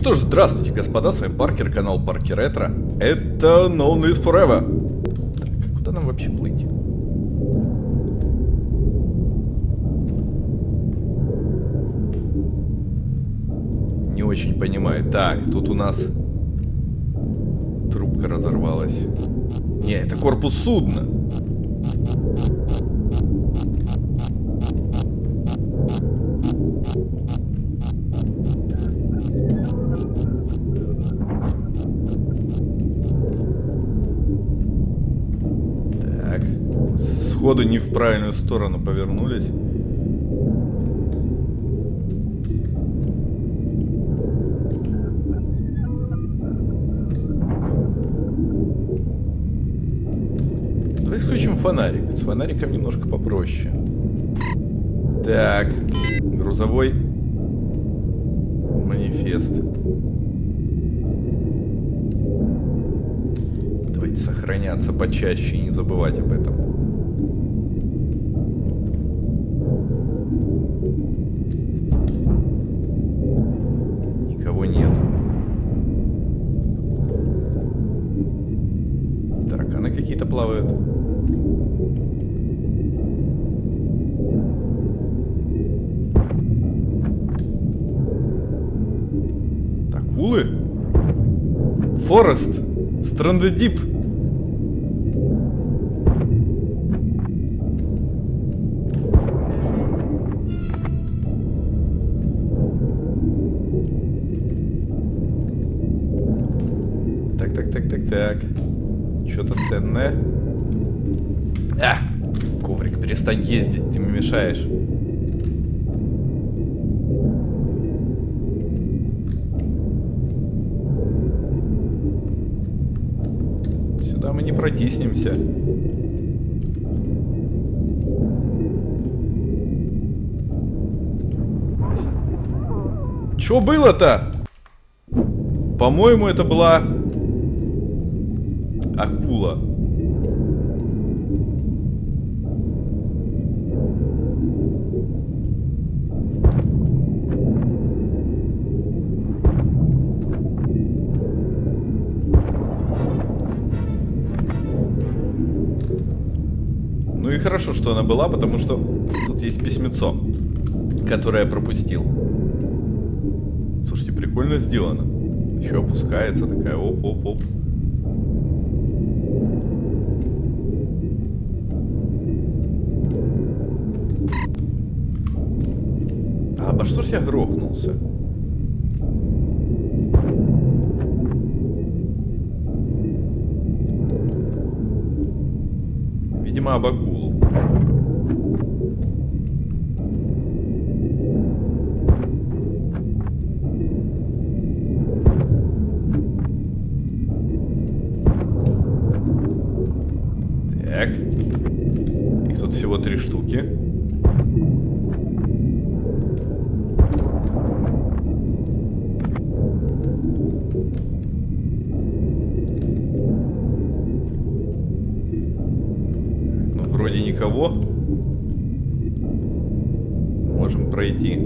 Что ж, здравствуйте, господа, с вами Паркер, канал Паркер Ретро. Это No Need Forever. Так, а куда нам вообще плыть? Не очень понимаю. Так, тут у нас трубка разорвалась. Не, это корпус судна. Так, сходу не в правильную сторону повернулись. Включим фонарик. С фонариком немножко попроще. Так, грузовой манифест. Давайте сохраняться почаще и не забывать об этом. Никого нет. Тараканы какие-то плавают. Акулы? Форест! Страндедип! Так. Что-то ценное. Коврик, перестань ездить, ты мне мешаешь. Сюда мы не протиснемся. Чё было-то? По-моему, это была акула. Ну и хорошо, что она была, потому что тут есть письмецо, которое я пропустил. Слушайте, прикольно сделано. Еще опускается такая, оп-оп-оп. Обо что ж я грохнулся? Видимо, об акулу. Так. Их тут всего 3 штуки. Вроде никого. Можем пройти.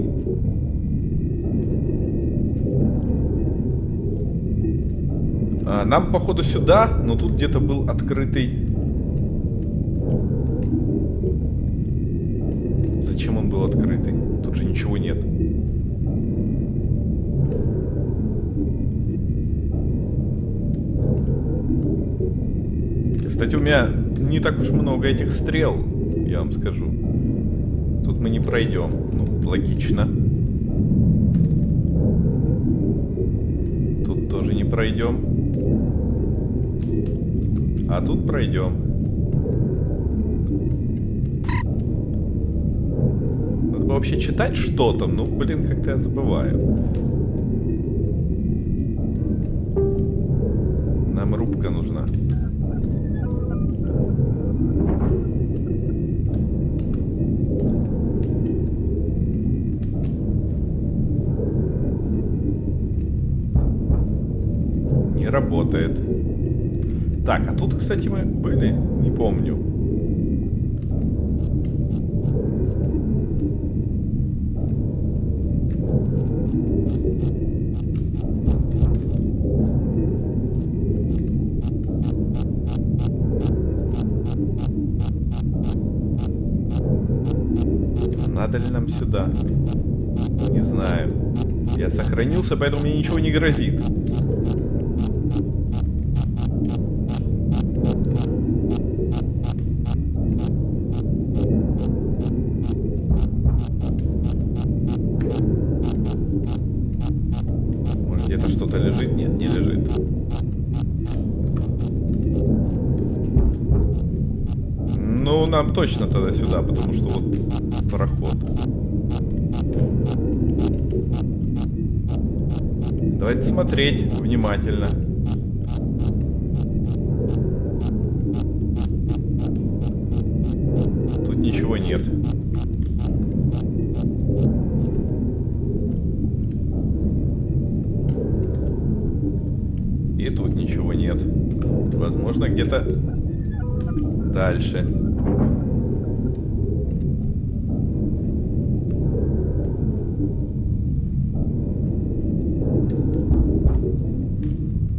Нам, походу, сюда, но тут где-то был открытый. Зачем он был открытый? Тут же ничего нет. Кстати, у меня не так уж много этих стрел, я вам скажу. Тут мы не пройдем. Ну, логично. Тут тоже не пройдем. А тут пройдем. Надо бы вообще читать, что там. Ну, блин, как-то я забываю. Нам рубка нужна. Работает. Так, а тут, кстати, мы были? Не помню. Надо ли нам сюда? Не знаю. Я сохранился, поэтому мне ничего не грозит. Может, где-то что-то лежит? Нет, не лежит. Ну, нам точно тогда сюда, потому что вот проход. Давайте смотреть внимательно. Тут ничего нет. И тут ничего нет. Возможно, где-то дальше.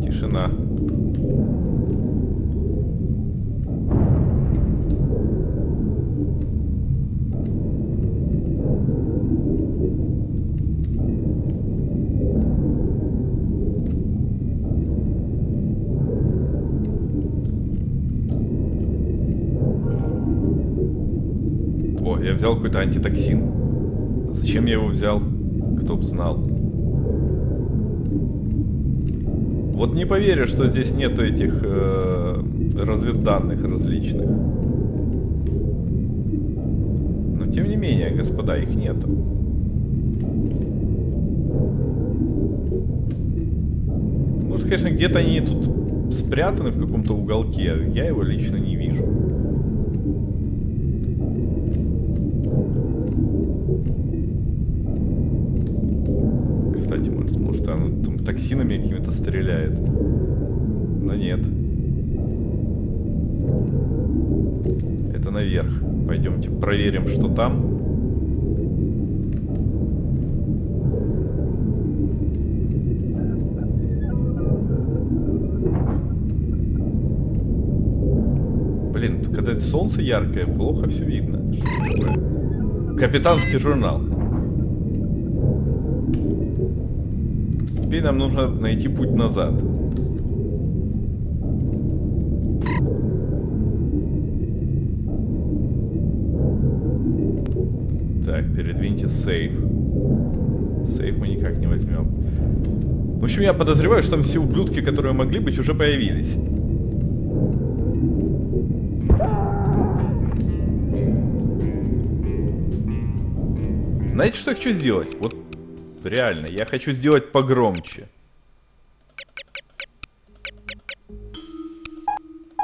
Тишина. О, я взял какой-то антитоксин. Зачем я его взял? Кто б знал. Вот не поверю, что здесь нету этих разведданных различных. Но тем не менее, господа, их нету. Может, конечно, где-то они тут спрятаны в каком-то уголке. Я его лично не вижу. Кстати, может он там токсинами какими-то стреляет. Но нет. Это наверх. Пойдемте проверим, что там. Блин, когда солнце яркое, плохо все видно. Что такое? Капитанский журнал. Теперь нам нужно найти путь назад. Так, передвиньте сейф. Сейф мы никак не возьмем. В общем, я подозреваю, что там все ублюдки, которые могли быть, уже появились. Знаете, что я хочу сделать? Вот реально, я хочу сделать погромче.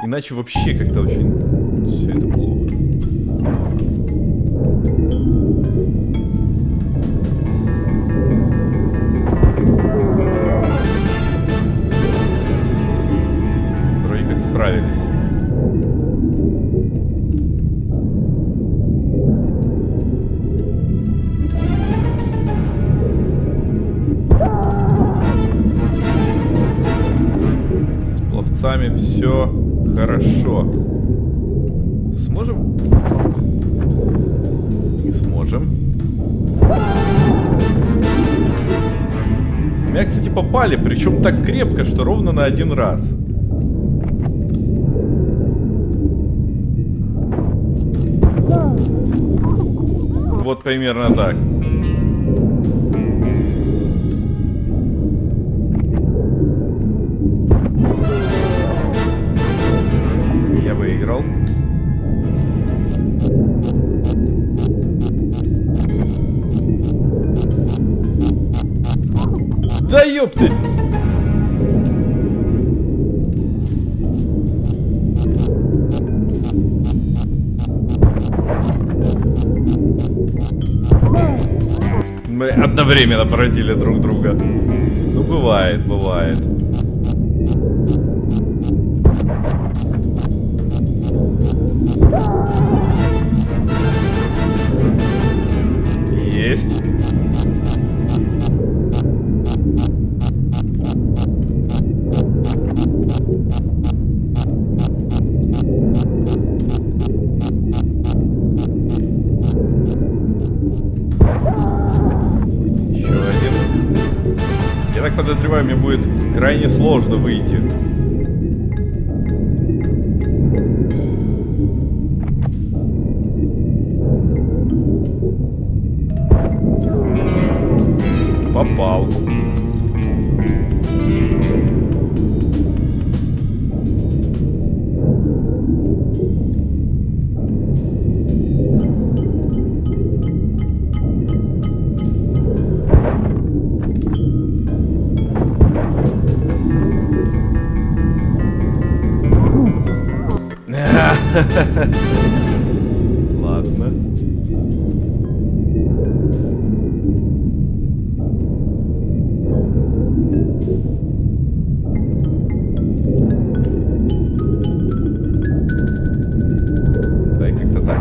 Иначе вообще как-то очень все это плохо. Вроде как справились. Все хорошо. Сможем? Не сможем. Меня, кстати, попали, причем так крепко, что ровно на один раз. Вот примерно так. Выиграл. Да ёптыть! Мы одновременно поразили друг друга. Ну, бывает, бывает. Есть. так подозреваю, мне будет крайне сложно выйти. Попал. Ладно. Дай как-то так.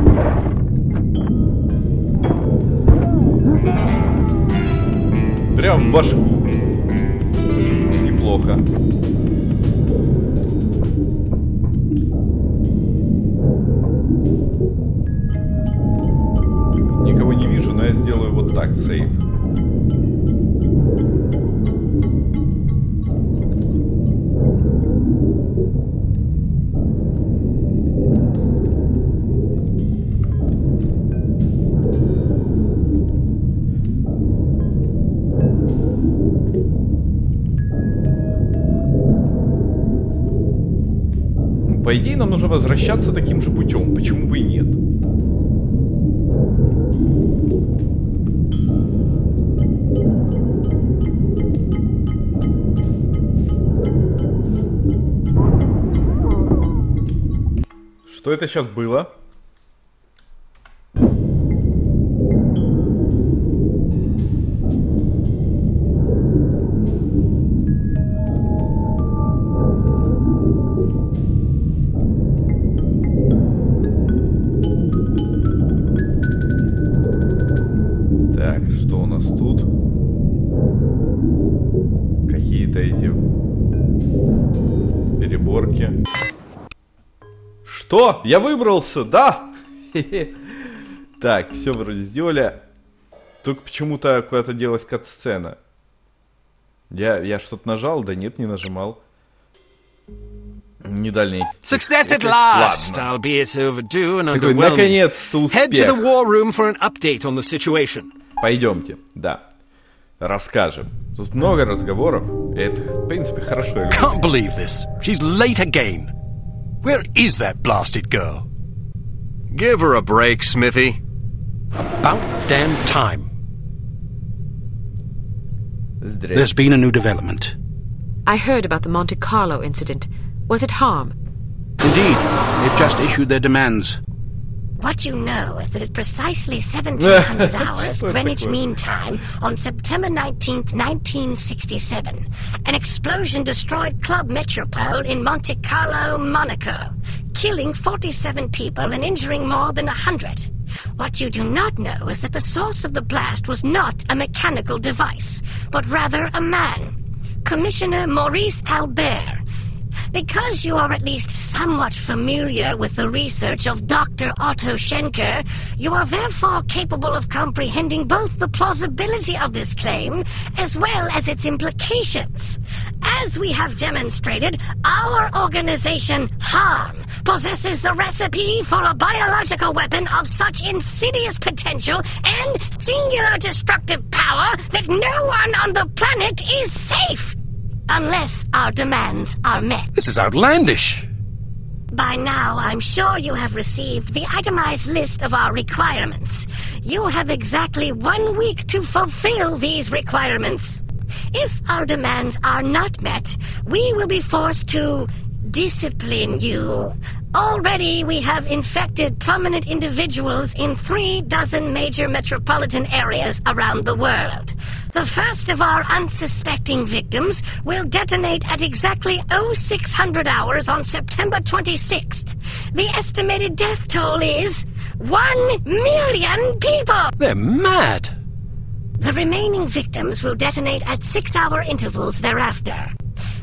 Прям в башку. Неплохо. Никого не вижу, но я сделаю вот так, сейф. По идее, нам нужно возвращаться таким же путем. Почему бы и нет? Что это сейчас было? Так, что у нас тут? Какие-то эти переборки. Что? Я выбрался, да? Так, все вроде сделали. Только почему-то куда-то делась кат-сцена. Я что-то нажал? Да нет, не нажимал. Не дальний. Success at last, albeit overdue and underwhelming. Наконец-то успех. Head to the war room for an update on the situation. Пойдемте, да. Расскажем. Тут много разговоров. Это, в принципе, хорошо. Can't believe this. She's late again. Where is that blasted girl? Give her a break, Smithy. About damn time. There's been a new development. I heard about the Monte Carlo incident. Was it harm? Indeed. They've just issued their demands. What you know is that at precisely 1700 hours Greenwich Mean Time on September 19th, 1967, an explosion destroyed Club Metropole in Monte Carlo, Monaco, killing 47 people and injuring more than 100. What you do not know is that the source of the blast was not a mechanical device, but rather a man, Commissioner Maurice Albert. Because you are at least somewhat familiar with the research of Dr. Otto Schenker, you are therefore capable of comprehending both the plausibility of this claim as well as its implications. As we have demonstrated, our organization, HARM, possesses the recipe for a biological weapon of such insidious potential and singular destructive power that no one on the planet is safe. Unless our demands are met. This is outlandish. By now, I'm sure you have received the itemized list of our requirements. You have exactly 1 week to fulfill these requirements. If our demands are not met, we will be forced to discipline you. Already, we have infected prominent individuals in 36 major metropolitan areas around the world. The first of our unsuspecting victims will detonate at exactly 0600 hours on September 26th. The estimated death toll is 1 million people! They're mad! The remaining victims will detonate at 6-hour intervals thereafter.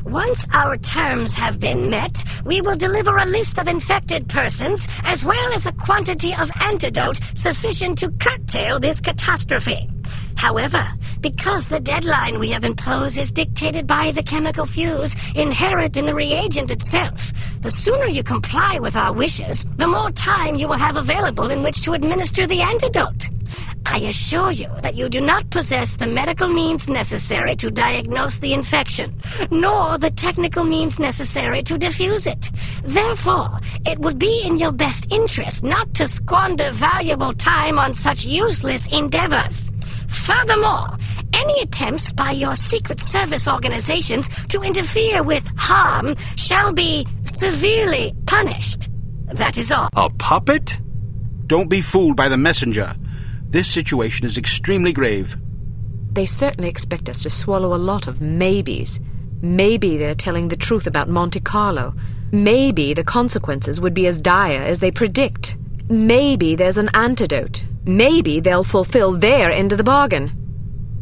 Once our terms have been met, we will deliver a list of infected persons as well as a quantity of antidote sufficient to curtail this catastrophe. However, Because the deadline we have imposed is dictated by the chemical fuse inherent in the reagent itself. The sooner you comply with our wishes, the more time you will have available in which to administer the antidote. I assure you that you do not possess the medical means necessary to diagnose the infection, nor the technical means necessary to diffuse it. Therefore, it would be in your best interest not to squander valuable time on such useless endeavors. Furthermore, any attempts by your secret service organizations to interfere with harm shall be severely punished. That is all. A puppet? Don't be fooled by the messenger. This situation is extremely grave. They certainly expect us to swallow a lot of maybes. Maybe they're telling the truth about Monte Carlo. Maybe the consequences would be as dire as they predict. Maybe there's an antidote. Maybe they'll fulfill their end of the bargain.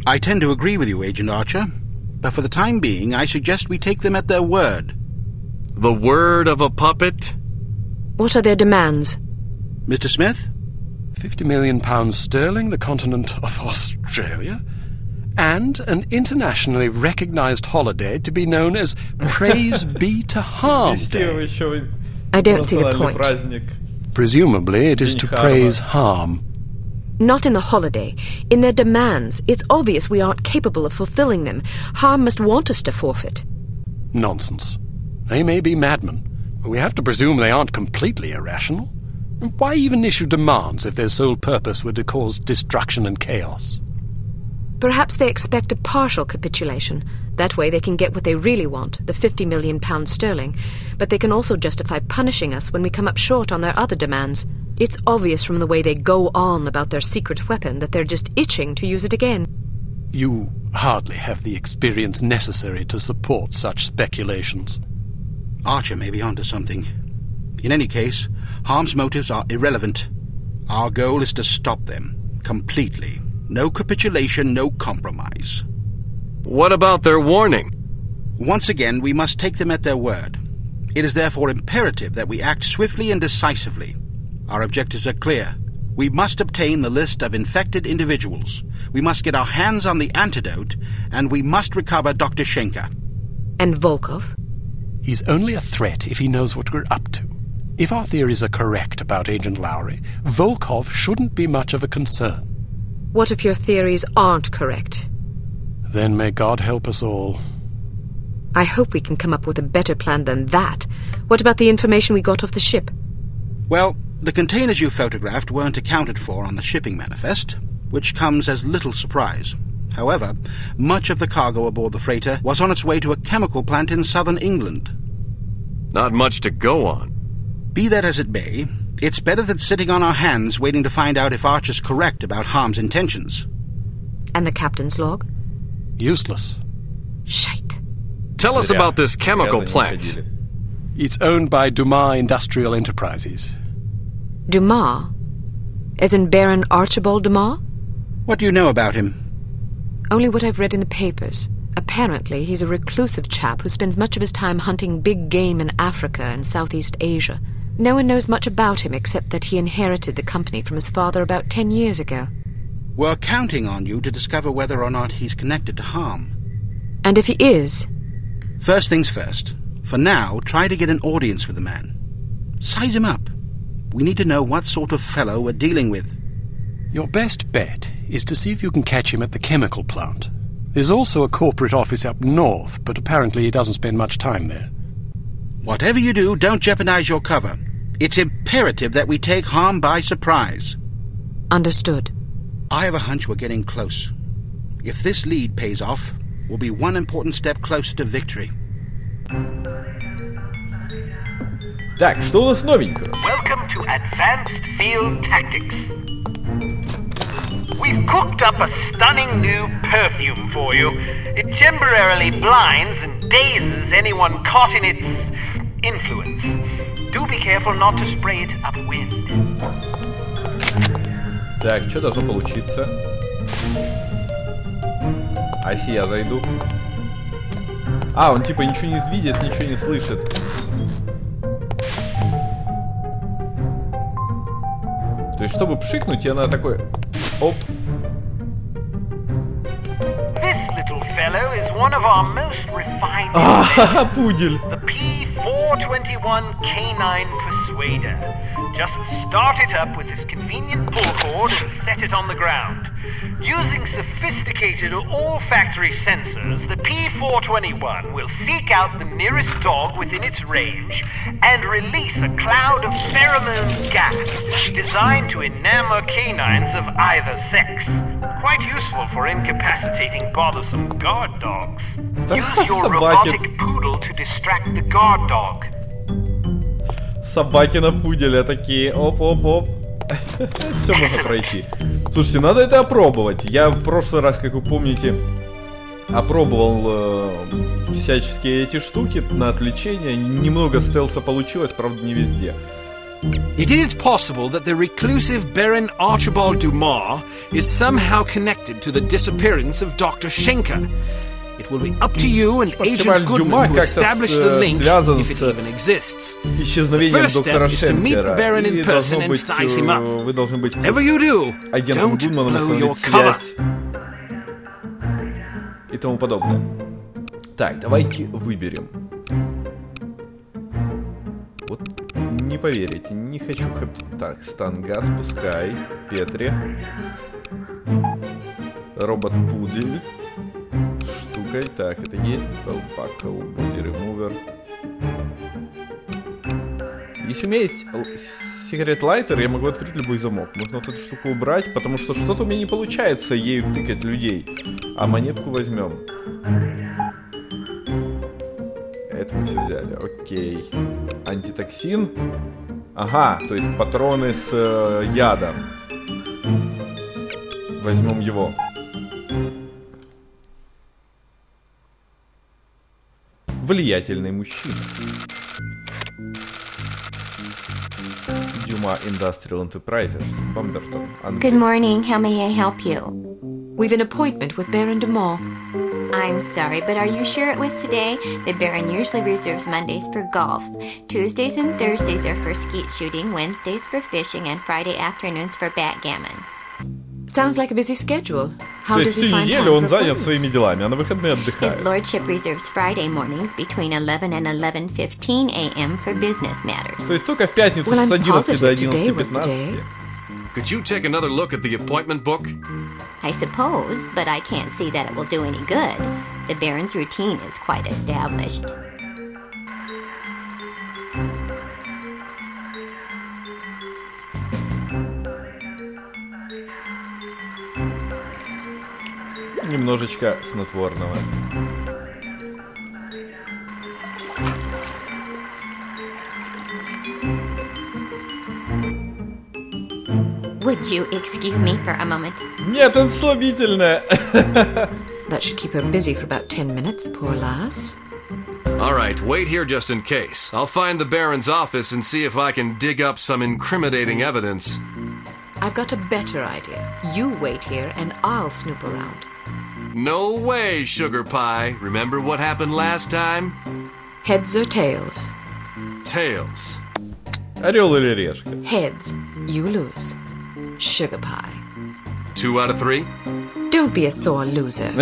I tend to agree with you, Agent Archer. But for the time being, I suggest we take them at their word. The word of a puppet? What are their demands? Mr. Smith? £50 million sterling, the continent of Australia, and an internationally recognized holiday to be known as Praise Be to Harm Day. I don't see the point. Presumably it is to praise harm. Not in the holiday. In their demands. It's obvious we aren't capable of fulfilling them. Harm must want us to forfeit. Nonsense. They may be madmen, but we have to presume they aren't completely irrational. Why even issue demands if their sole purpose were to cause destruction and chaos? Perhaps they expect a partial capitulation. That way they can get what they really want, the £50 million sterling. But they can also justify punishing us when we come up short on their other demands. It's obvious from the way they go on about their secret weapon that they're just itching to use it again. You hardly have the experience necessary to support such speculations. Archer may be onto something. In any case, Harm's motives are irrelevant. Our goal is to stop them, completely. No capitulation, no compromise. What about their warning? Once again, we must take them at their word. It is therefore imperative that we act swiftly and decisively. Our objectives are clear. We must obtain the list of infected individuals. We must get our hands on the antidote, and we must recover Dr. Schenker. And Volkov? He's only a threat if he knows what we're up to. If our theories are correct about Agent Lowry, Volkov shouldn't be much of a concern. What if your theories aren't correct? Then may God help us all. I hope we can come up with a better plan than that. What about the information we got off the ship? Well, the containers you photographed weren't accounted for on the shipping manifest, which comes as little surprise. However, much of the cargo aboard the freighter was on its way to a chemical plant in southern England. Not much to go on. Be that as it may, it's better than sitting on our hands waiting to find out if Archer's correct about Harm's intentions. And the captain's log? Useless. Shite. Tell us about this chemical plant. It's owned by Dumas Industrial Enterprises. Dumas? As in Baron Archibald Dumas? What do you know about him? Only what I've read in the papers. Apparently, he's a reclusive chap who spends much of his time hunting big game in Africa and Southeast Asia. No one knows much about him except that he inherited the company from his father about 10 years ago. We're counting on you to discover whether or not he's connected to Harm. And if he is? First things first. For now, try to get an audience with the man. Size him up. We need to know what sort of fellow we're dealing with. Your best bet is to see if you can catch him at the chemical plant. There's also a corporate office up north, but apparently he doesn't spend much time there. Whatever you do, don't jeopardize your cover. It's imperative that we take Harm by surprise. Understood. I have a hunch we're getting close. If this lead pays off, we'll be one important step closer to victory. Так, что у нас новенького? Welcome to Advanced Field Tactics. We've cooked up a stunning new perfume for you. It temporarily blinds and dazes anyone caught in its influence. Do be careful not to spray it upwind. Так, что должно получиться? А если я зайду? А, он типа ничего не видит, ничего не слышит. То есть, чтобы пшикнуть, я надо такой... Оп. one of our most refined Пудель. the P421 Canine Persuader. Just start it up with this convenient pull cord and set it on the ground. Using sophisticated olfactory sensors, the P421 will seek out the nearest dog within its range and release a cloud of pheromone gas designed to enamor canines of either sex. Quite useful for incapacitating bothersome guard dogs. Use your robotic poodle to distract the guard dog. Собаки на пуделя такие, оп-оп-оп. Все можно пройти. Слушайте, надо это опробовать. Я в прошлый раз, как вы помните, опробовал всяческие эти штуки на отвлечение. Немного стелса получилось, правда, не везде. It is possible that the reclusive Baron Archibald Dumas is somehow connected to the disappearance of Dr. Schenker. It will be up to you and Agent Goodman to establish the link, if it even exists. The first step is to meet the Baron in person and size him up. Whatever you do, don't blow your cover. И тому подобное. Так, давайте выберем. Вот не поверите, не хочу... Так, стангаз, пускай. Петри. Робот-пудель. Штукой. Так, это есть. Бакл, боди ремувер. Если у меня есть секрет лайтер, я могу открыть любой замок. Можно вот эту штуку убрать, потому что что-то у меня не получается ею тыкать людей. А монетку возьмем. Это мы все взяли. Окей. Антитоксин. Ага, то есть патроны с ядом. Возьмем его. Влиятельный мужчина. Дюма Industrial Enterprises, Бомбертон. Good morning, how may I help you? We've an appointment with Baron Dumas. I'm sorry, but are you sure it was today? The Baron usually reserves Mondays for golf. Tuesdays and Thursdays are for skeet shooting, Wednesdays for fishing, and Friday afternoons for backgammon. Sounds like a busy schedule. How То does есть he всю find неделю time он for занят appointments? своими делами, а на выходные His отдыхает. lordship reserves Friday mornings between 11 and 11:15 a.m. for business matters. То есть только в пятницу Well, с I'm 11 до positive today was the 11:15. day. Could you take another look at the appointment book? I suppose, but I can't see that it will do any good. The Baron's routine is quite established. Немножечко снотворного. Would you excuse me for a moment? Нет, это слабительное. That should keep her busy for about 10 minutes, poor lass. All right, wait here just in case. I'll find the Baron's office and see if I can dig up some incriminating evidence. I've got a better idea. You wait here and I'll snoop around. No way, Sugar Pie. Remember what happened last time? Heads or tails? Tails. Орел или решка? Heads. You lose. Sugar pie. 2 out of 3? Don't be a sore loser.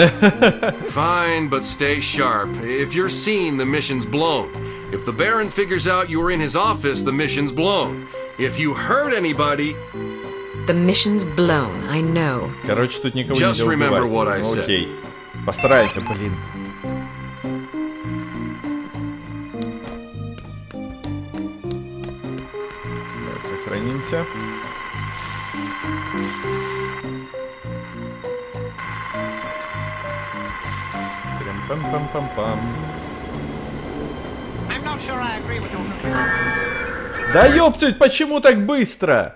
Fine, but stay sharp. If you're seen, the mission's blown. If the Baron figures out you were in his office, the mission's blown. If you hurt anybody... The mission's blown, I know. Короче, тут никого Just нельзя remember убивать. what I said. Окей. Постараемся, блин. Давай сохранимся. Пам-пам-пам-пам. I'm not sure I agree with your conclusions. Да ёптать, почему так быстро?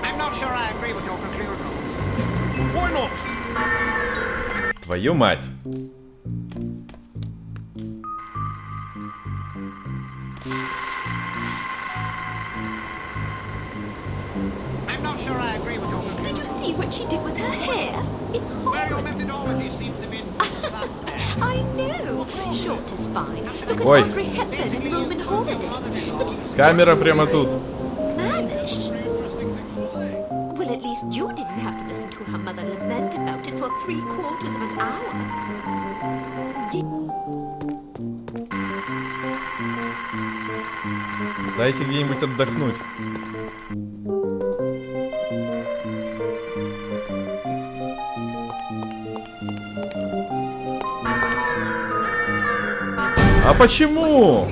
I'm not sure I agree with your conclusions. Why not? Твою мать. I'm not sure I agree with your Did conclusions. you see what she did with her hair? It's Well, your horrid. methodology seems a bit suspect. I know. Short is fine. Look at Ой. Audrey Hepburn in Roman Holiday. But it's Камера just прямо тут. madness. least you didn't have to listen to her mother lament about it for 3/4 of an hour. Дайте где-нибудь отдохнуть. А почему?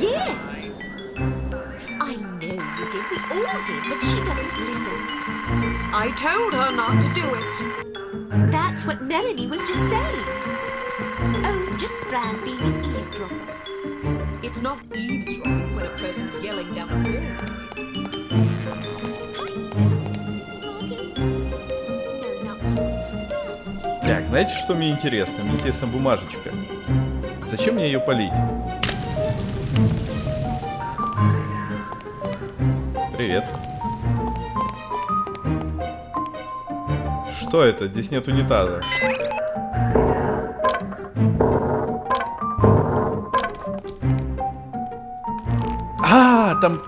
Yes. I know you did. We all did, but she doesn't listen. I told her not to do it. That's what Melanie was just saying. Oh, just Fran being an eavesdropper. It's not eavesdropping when a person's yelling down the hall. Так, знаете, что мне интересно? Мне интересна бумажечка. Зачем мне ее полить? Привет. Что это? Здесь нет унитаза. А, там...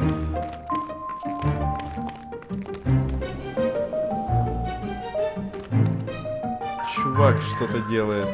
Чувак что-то делает.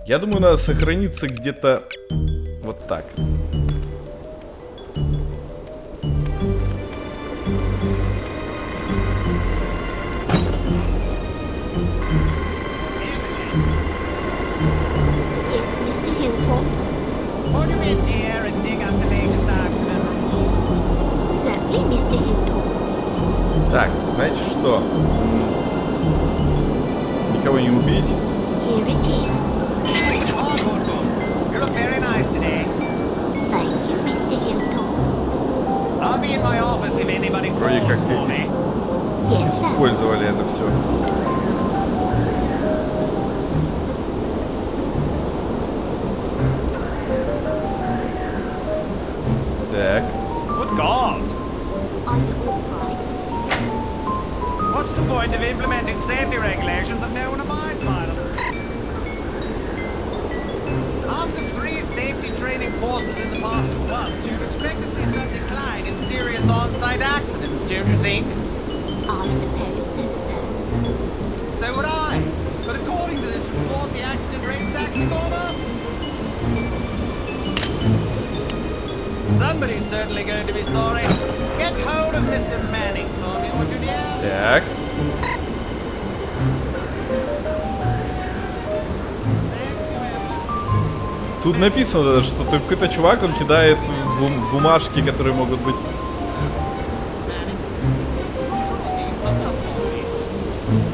Я думаю, надо сохраниться где-то вот так. Так, знаете что? Никого не убить. Вроде как использовали это все. Так. Good God! What's the point of implementing safety regulations if no one abides by them? After 3 safety training courses in the past 2 months, you'd expect to see some decline in serious on-site accidents, don't you think? I suppose so, sir. So would I. But according to this report, the accident rate's actually gone up. Somebody's certainly going to be sorry. Get hold of Mr. Manning for me, would you, dear? Так. Тут написано, что какой-то чувак, он кидает бумажки, которые могут быть...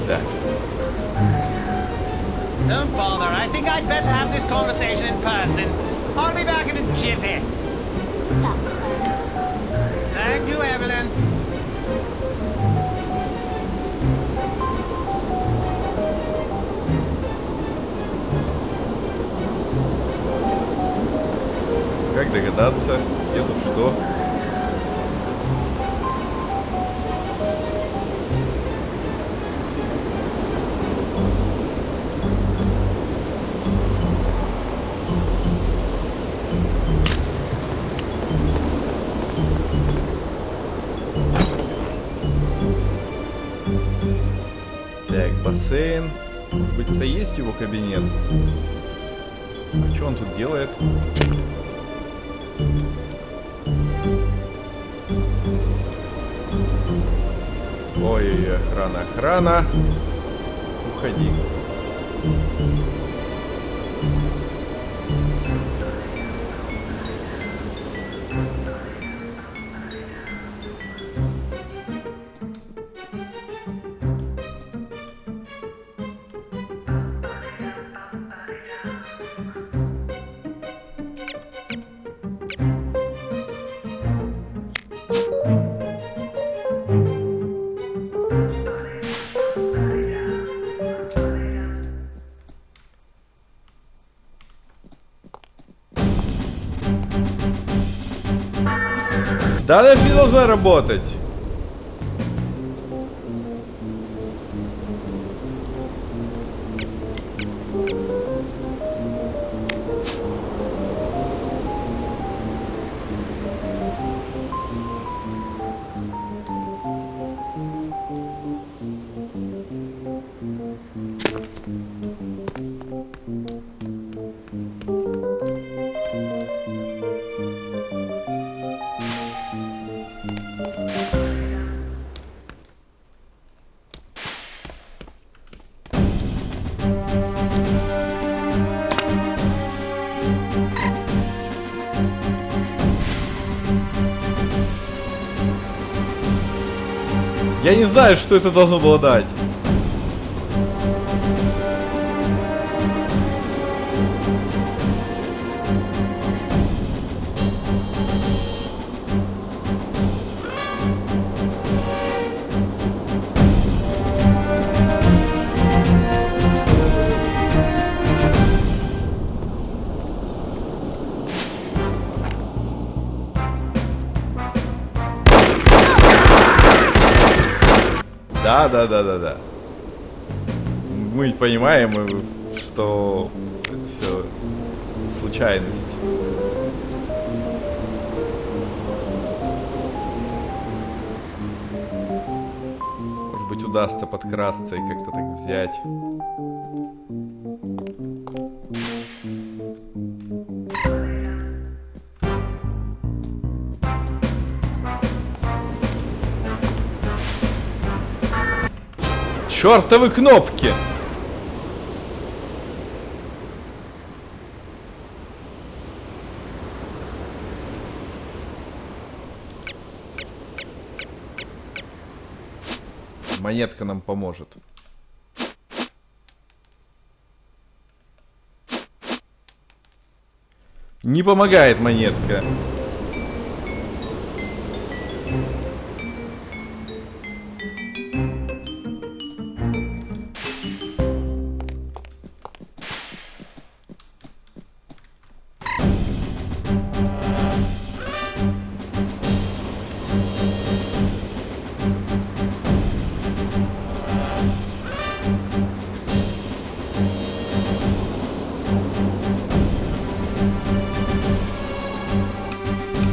Так. Don't bother. I think I'd better have this conversation in person. I'll be back in a jiffy. Thank you, Evelyn. Как догадаться, где тут что? Так, бассейн. Может быть, это есть его кабинет? А что он тут делает? Ой, охрана. Уходи. Да она же не должна работать. Я не знаю, что это должно было дать. Да. Мы понимаем, что это все случайность. Может быть, удастся подкрасться и как-то так взять. Чёртовы кнопки! Монетка нам поможет. Не помогает монетка.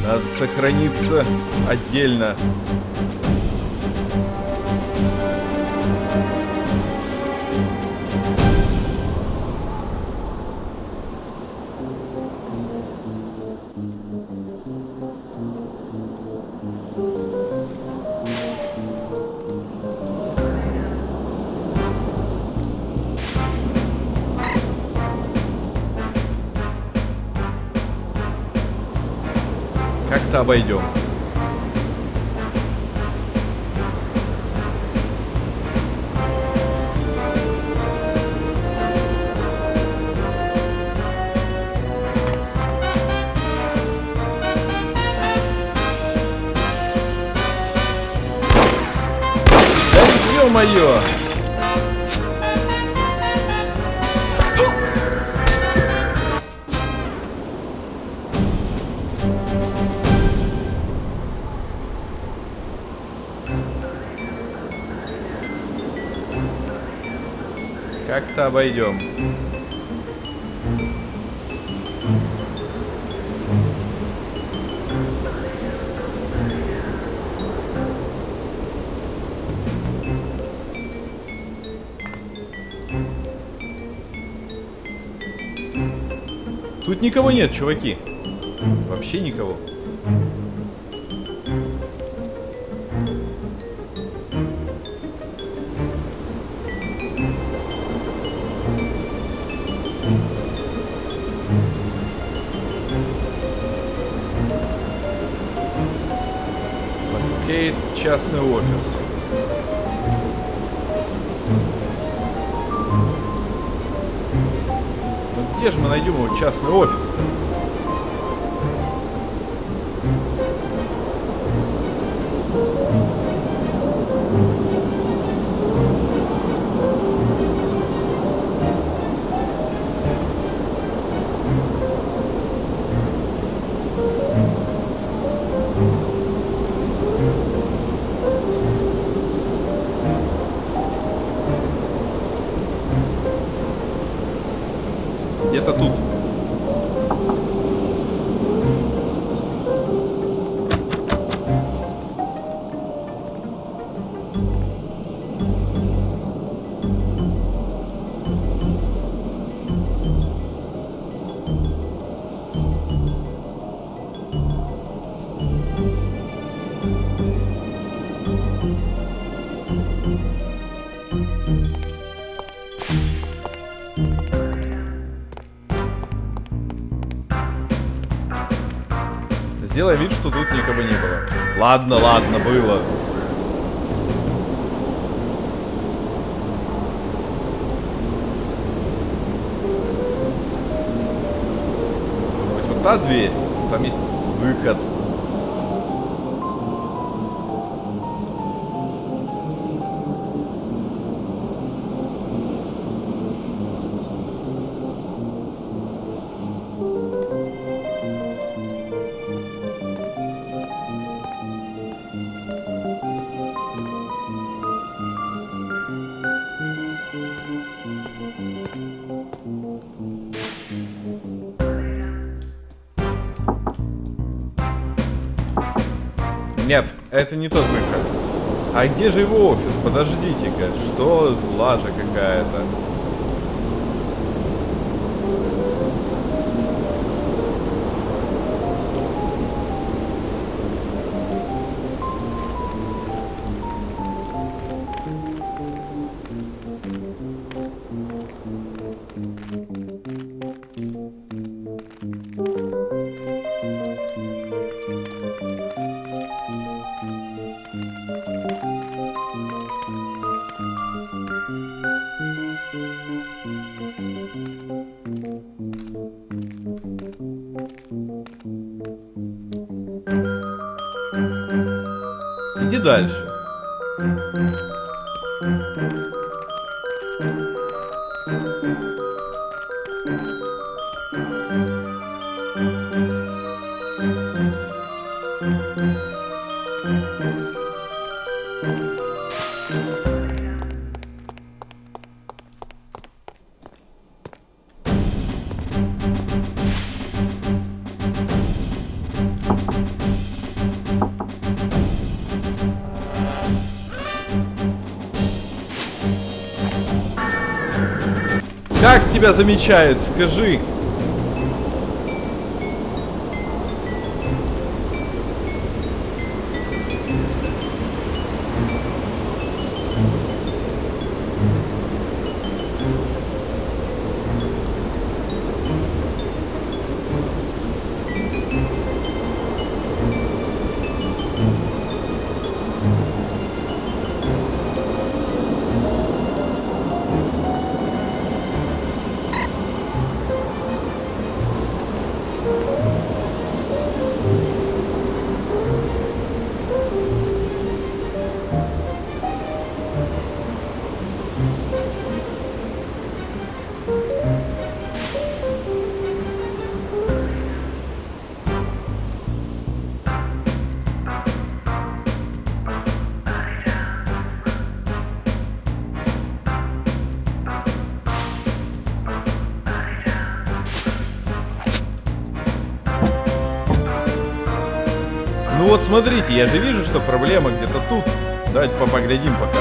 Надо сохраниться отдельно. Как-то обойдем. Да ё-моё! Как-то обойдем. Тут никого нет, чуваки. Вообще никого. Частный офис. Ну где же мы найдем его частный офис-то? Сделай вид, что тут никого не было. Ладно, ладно, было. Вот та дверь, там есть выход. Нет, это не тот выход. А где же его офис? Подождите-ка, что лажа какая-то? Иди дальше. Как тебя замечают, скажи? Ну вот смотрите, я же вижу, что проблема где-то тут. Давайте поглядим пока.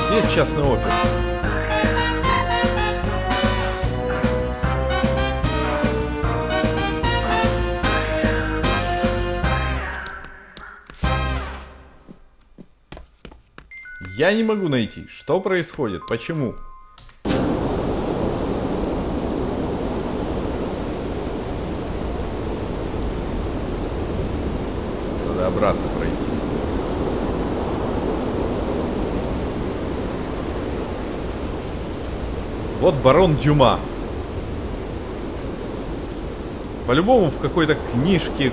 Где частный офис? Я не могу найти. Что происходит? Почему? Надо обратно пройти. Вот барон Дюма. По-любому в какой-то книжке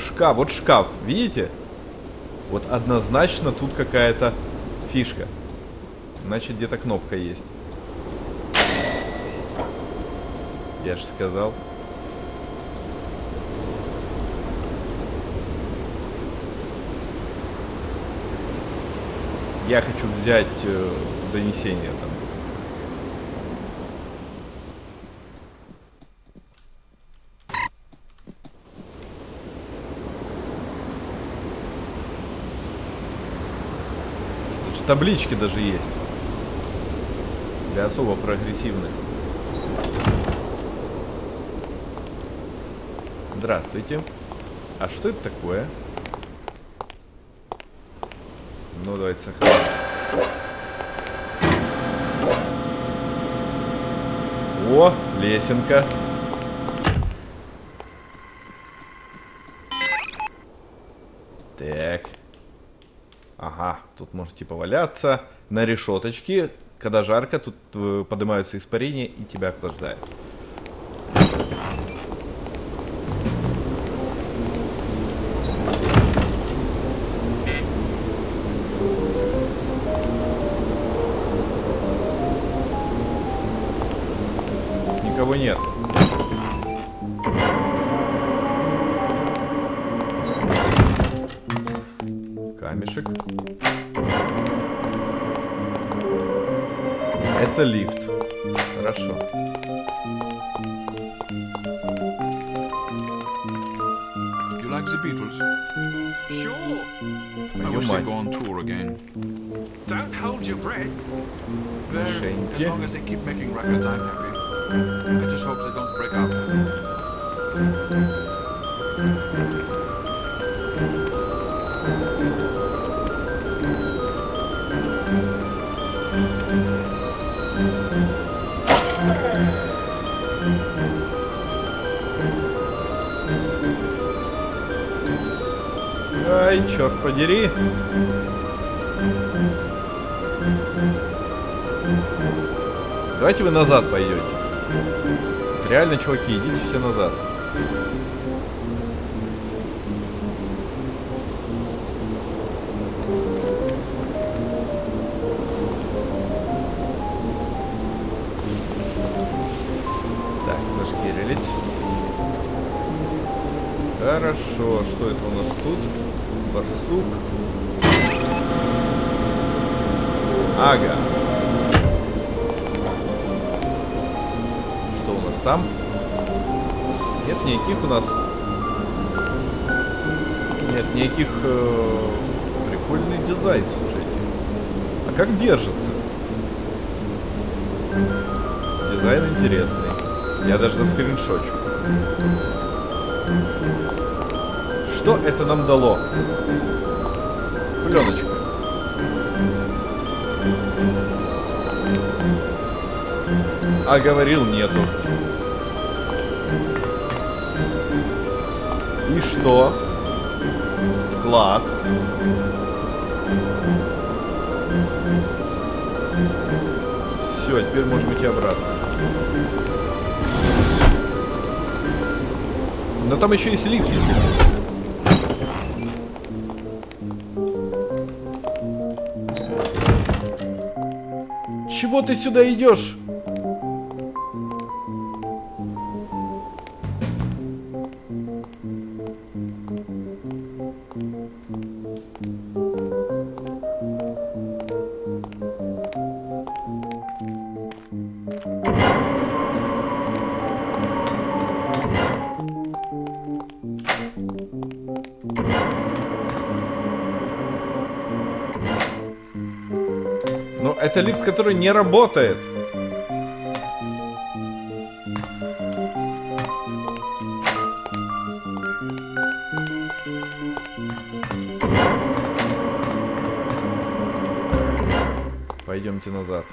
шкаф. Вот шкаф, видите? Вот однозначно тут какая-то фишка. Значит, где-то кнопка есть. Я же сказал. Я хочу взять донесение там. Таблички даже есть. Для особо прогрессивных. Здравствуйте. А что это такое? Ну, давайте сохраним. Лесенка. Так. Ага, тут можно типа валяться на решеточке. Когда жарко, тут поднимаются испарения и тебя охлаждают. Никого нет. Камешек. Это лифт. Хорошо. Do you like the Beatles? Sure. I wish they'd go on tour again. Don't hold your breath. Well, as long as they keep making records, I'm happy. I just hope they don't break up. Ай, черт подери. Давайте вы назад пойдете. Реально, чуваки, идите все назад. Так, зашкирились. Хорошо, что это у нас тут? Барсук. Ага. Что у нас там? Нет никаких у нас... Нет никаких... Прикольный дизайн, слушайте. А как держится? Дизайн интересный. Я даже заскриншочу. Что это нам дало? Пленочка. А говорил, нету. И что? Склад. Все, теперь можем идти обратно. Но там еще есть лифт, если нет. Чего ты сюда идешь? Но это лифт, который не работает. Пойдемте назад.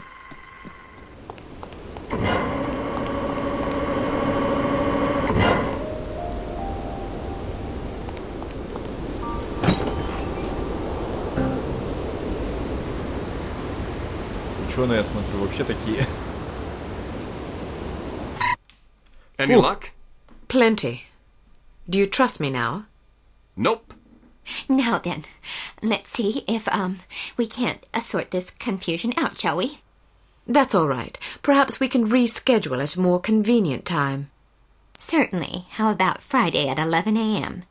Ученые, я смотрю, вообще такие. Any luck? Plenty. Do you trust me now? Nope. Now then, let's see if, we can't sort this confusion out, shall we? That's all right. Perhaps we can reschedule at a more convenient time. Certainly. How about Friday at 11 a.m.?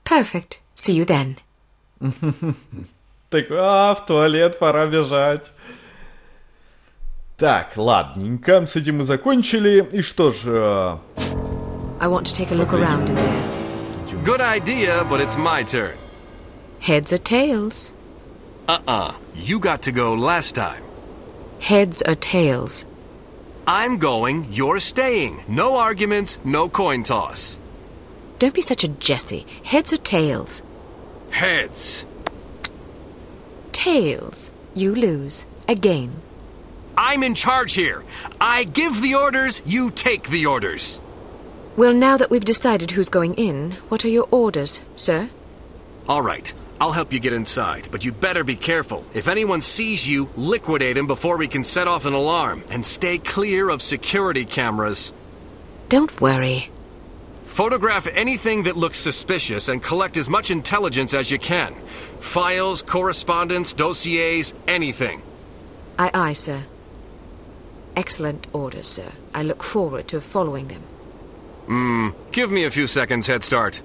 Perfect. See you then. Так, в туалет пора бежать. Так, ладненько, с этим мы закончили. И что ж... I want to take a look around in there. Good idea, but it's my turn. Heads or tails? You got to go last time. Heads or tails? I'm going, you're staying. No arguments, no coin toss. Don't be such a Jessie. Heads or tails? Heads. Tails. You lose. Again. I'm in charge here. I give the orders, you take the orders. Well, now that we've decided who's going in, what are your orders, sir? All right. I'll help you get inside, but you'd better be careful. If anyone sees you, liquidate him before we can set off an alarm, and stay clear of security cameras. Don't worry. Photograph anything that looks suspicious and collect as much intelligence as you can. Files, correspondence, dossiers, anything. Aye, aye, sir. Excellent orders, sir. I look forward to following them. Give me a few seconds head start.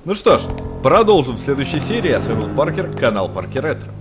Ну что ж, продолжим в следующей серии. Я с вами был Паркер, канал Паркер Ретро.